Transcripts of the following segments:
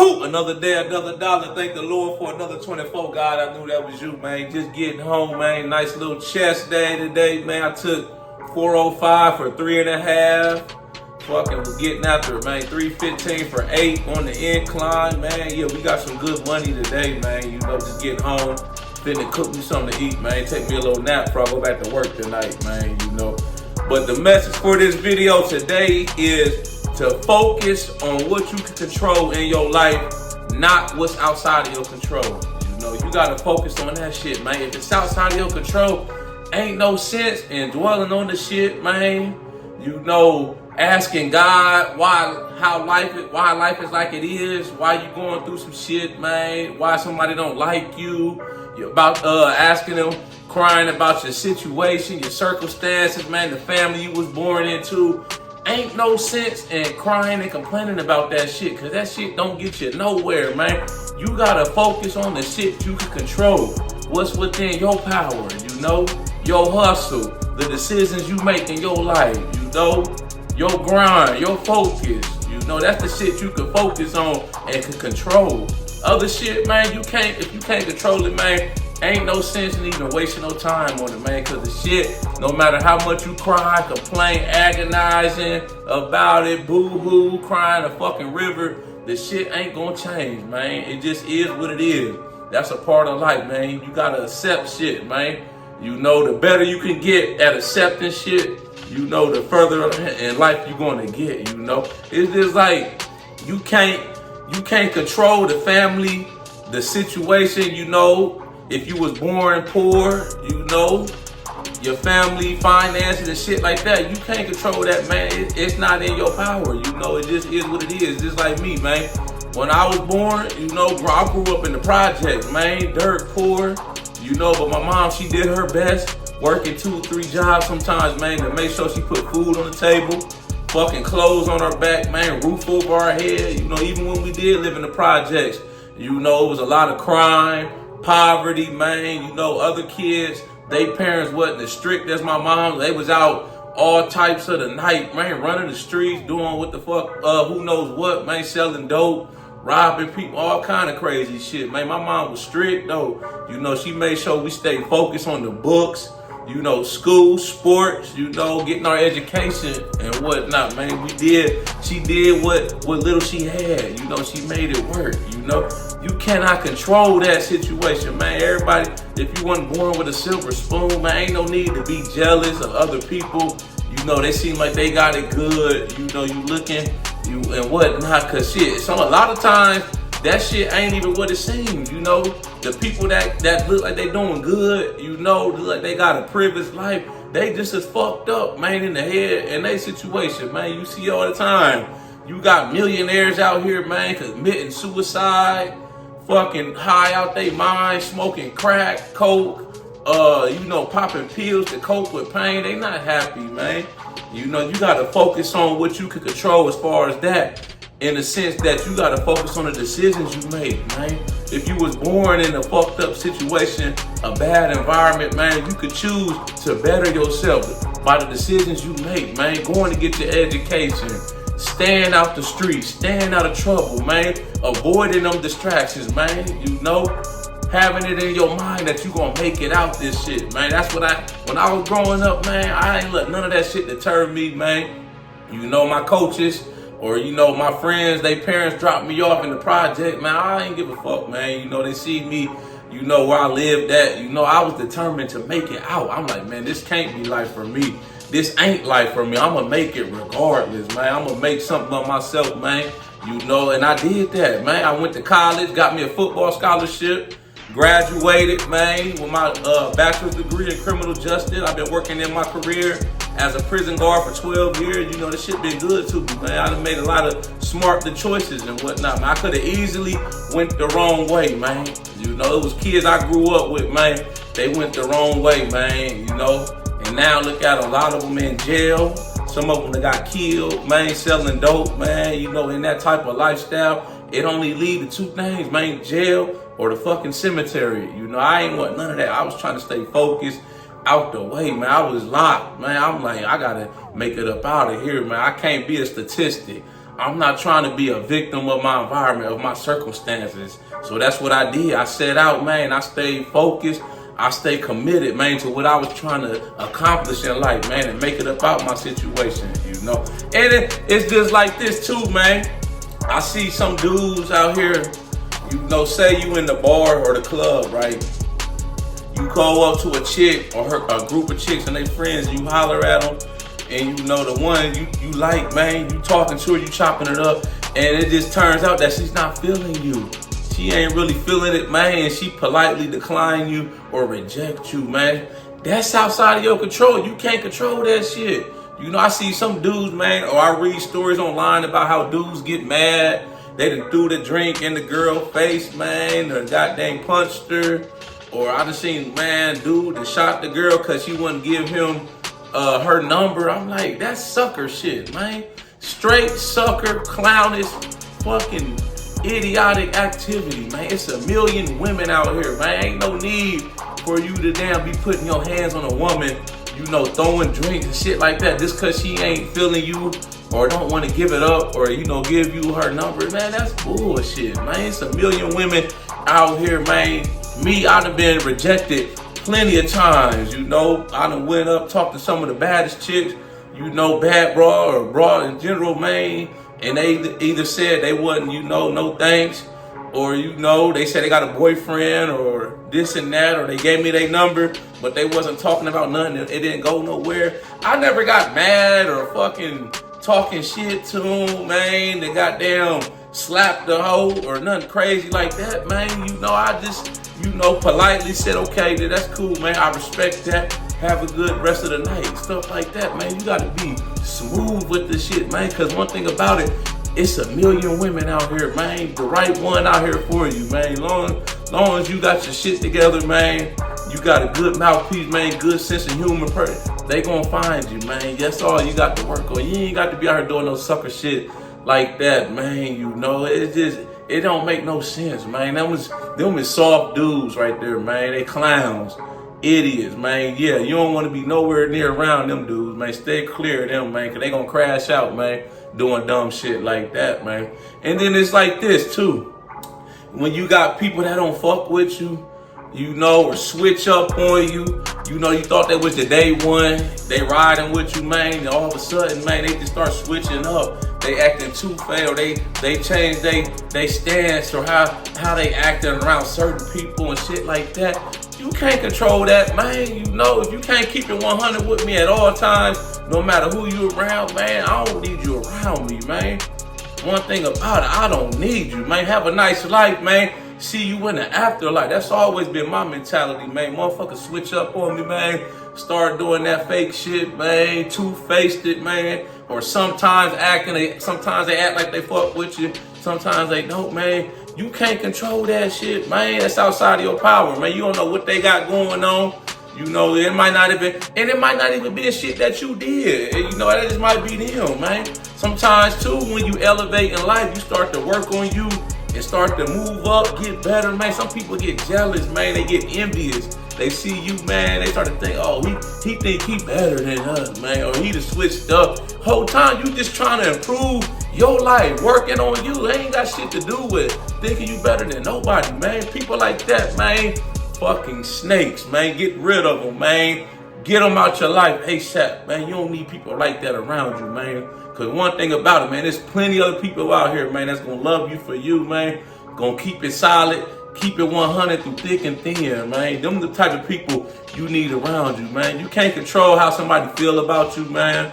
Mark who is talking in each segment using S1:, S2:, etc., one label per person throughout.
S1: Another day, another dollar. Thank the Lord for another 24. God, I knew that was you, man. Just getting home, man. Nice little chest day today, man. I took 405 for 3.5. Fucking was getting after it, man. 315 for 8 on the incline, man. Yeah, we got some good money today, man. You know, just getting home. Finna cook me something to eat, man. Take me a little nap before I go back to work tonight, man. You know. But the message for this video today is to focus on what you can control in your life, not what's outside of your control. You know, you gotta focus on that shit, man. If it's outside of your control, ain't no sense in dwelling on the shit, man. You know, asking God why life is like it is, why you going through some shit, man, why somebody don't like you. You're about asking them, crying about your situation, your circumstances, man, the family you was born into. Ain't no sense in crying and complaining about that shit, because that shit don't get you nowhere, man. You gotta focus on the shit you can control. What's within your power, you know? Your hustle, the decisions you make in your life, you know? Your grind, your focus, you know? That's the shit you can focus on and can control. Other shit, man, if you can't control it, man, ain't no sense in even wasting no time on it, man, because the shit, no matter how much you cry, complain, agonizing about it, boo-hoo, crying a fucking river, the shit ain't gonna change, man. It just is what it is. That's a part of life, man. You gotta accept shit, man. You know, the better you can get at accepting shit, you know, the further in life you're gonna get, you know. It's just like, you can't control the family, the situation, you know. If you was born poor, you know, your family, finances and shit like that, you can't control that, man. It's not in your power, you know. It just is what it is. Just like me, man. When I was born, you know, I grew up in the projects, man. Dirt poor, you know, but my mom, she did her best, working 2 or 3 jobs sometimes, man, to make sure she put food on the table, fucking clothes on her back, man, roof over our head. You know, even when we did live in the projects, you know, it was a lot of crime, poverty, man. You know, other kids, they parents wasn't as strict as my mom. They was out all types of the night, man, running the streets, doing what the fuck, who knows what, man, selling dope, robbing people, all kind of crazy shit, man. My mom was strict, though. You know, she made sure we stayed focused on the books, you know, school, sports, you know, getting our education and whatnot, man. She did what little she had, you know, she made it work, you know. You cannot control that situation, man. Everybody, if you weren't born with a silver spoon, man, ain't no need to be jealous of other people. You know, they seem like they got it good, you know, you looking, you and whatnot, cause shit, a lot of times, that shit ain't even what it seems, you know. The people that look like they doing good, you know, look like they got a privileged life, they just as fucked up, man, in the head in their situation, man. You see all the time. You got millionaires out here, man, committing suicide, fucking high out they mind, smoking crack, coke, you know, popping pills to cope with pain. They not happy, man. You know, you gotta focus on what you can control as far as that, in the sense that you gotta focus on the decisions you make, man. If you was born in a fucked up situation, a bad environment, man, you could choose to better yourself by the decisions you make, man. Going to get your education, staying out the streets, staying out of trouble, man. Avoiding them distractions, man. You know, having it in your mind that you gonna make it out this shit, man. That's what when I was growing up, man, I ain't let none of that shit deter me, man. You know, my coaches, or, you know, my friends, they parents dropped me off in the project, man. I ain't give a fuck, man. You know, they see me, you know, where I lived at. You know, I was determined to make it out. I'm like, man, this can't be life for me. This ain't life for me. I'm gonna make it regardless, man. I'm gonna make something of myself, man. You know, and I did that, man. I went to college, got me a football scholarship, graduated, man, with my bachelor's degree in criminal justice. I've been working in my career as a prison guard for 12 years. You know, this shit been good to me, man. I done made a lot of smart choices and whatnot, man. I could have easily went the wrong way, man. You know, it was kids I grew up with, man. They went the wrong way, man, you know. And now look at a lot of them in jail. Some of them that got killed, man, selling dope, man. You know, in that type of lifestyle, it only lead to 2 things, man, jail or the fucking cemetery. You know, I ain't want none of that. I was trying to stay focused, out the way, man. I was locked, man. I'm like, I gotta make it up out of here, man. I can't be a statistic. I'm not trying to be a victim of my environment, of my circumstances. So that's what I did. I set out, man. I stayed focused. I stayed committed, man, to what I was trying to accomplish in life, man, and make it about my situation, you know. And it's just like this too, man. I see some dudes out here, you know, say you in the bar or the club, right? You go up to a chick or a group of chicks and they friends, and you holler at them, and you know the one you like, man, you talking to her, you chopping it up, and it just turns out that she's not feeling you. She ain't really feeling it, man, and she politely decline you or reject you, man. That's outside of your control. You can't control that shit. You know, I see some dudes, man, or I read stories online about how dudes get mad. They done threw the drink in the girl's face, man, or goddamn punched her. Or I just seen, man, dude that shot the girl because she wouldn't give him her number. I'm like, that's sucker shit, man. Straight sucker, clownish, fucking idiotic activity, man. It's a million women out here, man. Ain't no need for you to damn be putting your hands on a woman, you know, throwing drinks and shit like that just because she ain't feeling you or don't want to give it up or, you know, give you her number. Man, that's bullshit, man. It's a million women out here, man. Me, I done been rejected plenty of times, you know. I done went up, talked to some of the baddest chicks, you know, bad bra or bra in general, man. And they either said they wasn't, you know, no thanks, or, you know, they said they got a boyfriend or this and that, or they gave me their number, but they wasn't talking about nothing. It didn't go nowhere. I never got mad or fucking talking shit to them, man. They goddamn slapped the hoe or nothing crazy like that, man. You know, I just, you know, politely said, okay, that's cool, man. I respect that. Have a good rest of the night. Stuff like that, man. You gotta be smooth with this shit, man. Cause one thing about it, it's a million women out here, man. The right one out here for you, man. Long as you got your shit together, man. You got a good mouthpiece, man. Good sense of humor, they gonna find you, man. That's all you got to work on. You ain't got to be out here doing no sucker shit like that, man. You know, it don't make no sense, man. Them is soft dudes right there, man. They clowns. Idiots, man. Yeah, you don't want to be nowhere near around them dudes, man. Stay clear of them, man, because they gonna crash out, man, doing dumb shit like that, man. And then it's like this, too. When you got people that don't fuck with you, you know, or switch up on you, you know, you thought that was the day one, they riding with you, man, and all of a sudden, man, they just start switching up. They acting two-faced, or they change they stance, or how they acting around certain people and shit like that. You can't control that, man. You know, if you can't keep it 100 with me at all times, no matter who you around, man, I don't need you around me, man. One thing about it, I don't need you, man. Have a nice life, man. See you in the afterlife. That's always been my mentality, man. Motherfuckers switch up on me, man. Start doing that fake shit, man. Two-faced it, man. Or sometimes they act like they fuck with you. Sometimes they don't, man. You can't control that shit, man. That's outside of your power, man. You don't know what they got going on. You know, it might not even be a shit that you did. You know, that just might be them, man. Sometimes, too, when you elevate in life, you start to work on you and start to move up, get better, man. Some people get jealous, man. They get envious. They see you, man. They start to think, oh, he think he better than us, man. Or he just switched up. Whole time, you just trying to improve your life, working on you. They ain't got shit to do with thinking you better than nobody, man. People like that, man. Fucking snakes, man. Get rid of them, man. Get them out your life ASAP, man. You don't need people like that around you, man. Because one thing about it, man, there's plenty other people out here, man, that's going to love you for you, man. Going to keep it solid, keep it 100 through thick and thin, man. Them the type of people you need around you, man. You can't control how somebody feel about you, man.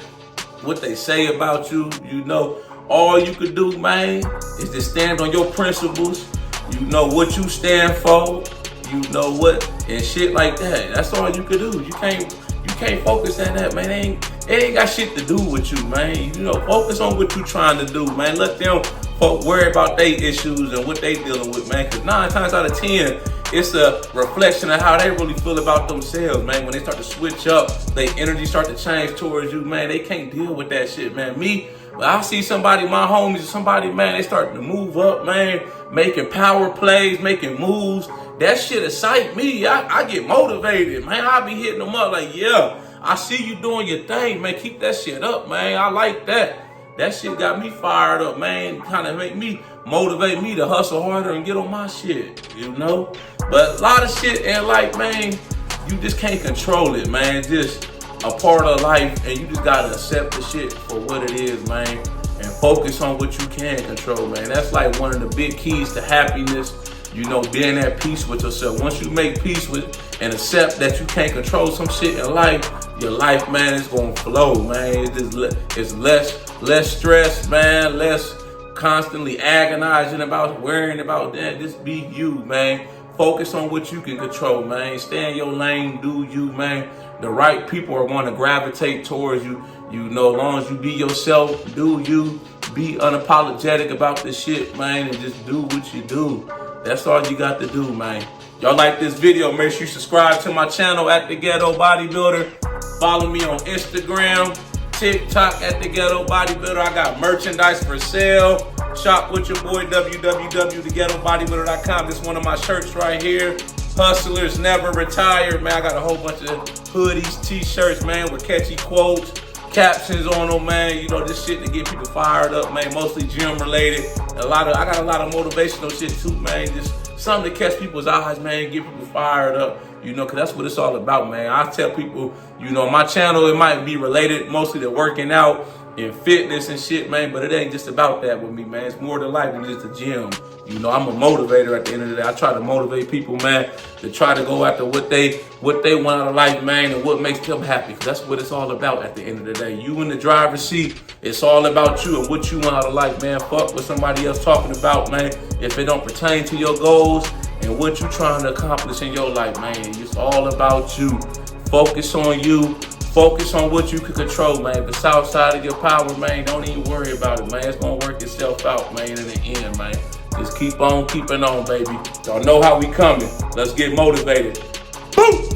S1: What they say about you, you know. All you could do, man, is to stand on your principles. You know what you stand for. You know what, and shit like that. That's all you could do. You can't focus on that, man. It ain't got shit to do with you, man. You know, focus on what you trying to do, man. Let them folk worry about their issues and what they dealing with, man. Because 9 times out of 10, it's a reflection of how they really feel about themselves, man. When they start to switch up, their energy start to change towards you, man. They can't deal with that shit, man. Me, when I see somebody, my homies, somebody, man, they start to move up, man, making power plays, making moves. That shit excite me. I get motivated, man. I be hitting them up like, yeah, I see you doing your thing, man. Keep that shit up, man. I like that. that shit got me fired up, man. Kind of motivate me to hustle harder and get on my shit, you know? But a lot of shit in life, man, you just can't control it, man. It's just a part of life, and you just gotta accept the shit for what it is, man, and focus on what you can control, man. That's like one of the big keys to happiness, you know, being at peace with yourself. Once you make peace with and accept that you can't control some shit in life, your life, man, is gonna flow, man. It's less stress, man, less constantly agonizing about worrying about that. Just be you, man. Focus on what you can control, man. Stay in your lane, do you, man. The right people are going to gravitate towards you. You know, as long as you be yourself, do you, be unapologetic about this shit, man, and just do what you do. That's all you got to do, man. Y'all like this video, make sure you subscribe to my channel at The Ghetto Bodybuilder. Follow me on Instagram, TikTok at The Ghetto Bodybuilder. I got merchandise for sale. Shop with your boy, www.theghettobodybuilder.com. This is one of my shirts right here. Hustlers never retire, man. I got a whole bunch of hoodies, t-shirts, man, with catchy quotes, captions on them, man. You know, this shit to get people fired up, man. Mostly gym related. I got a lot of motivational shit too, man. Just something to catch people's eyes, man. Get people fired up, you know, because that's what it's all about, man. I tell people, you know, my channel, it might be related mostly to working out and fitness and shit, man, but it ain't just about that with me, man. It's more to life than just a gym. You know, I'm a motivator at the end of the day. I try to motivate people, man, to try to go after what they want out of life, man, and what makes them happy. Because that's what it's all about at the end of the day. You in the driver's seat, it's all about you and what you want out of life, man. Fuck what somebody else talking about, man. If it don't pertain to your goals and what you trying to accomplish in your life, man, it's all about you. Focus on you. Focus on what you can control, man. If it's outside of your power, man, don't even worry about it, man. It's gonna work itself out, man, in the end, man. Just keep on keeping on, baby. Y'all know how we coming. Let's get motivated. Boom!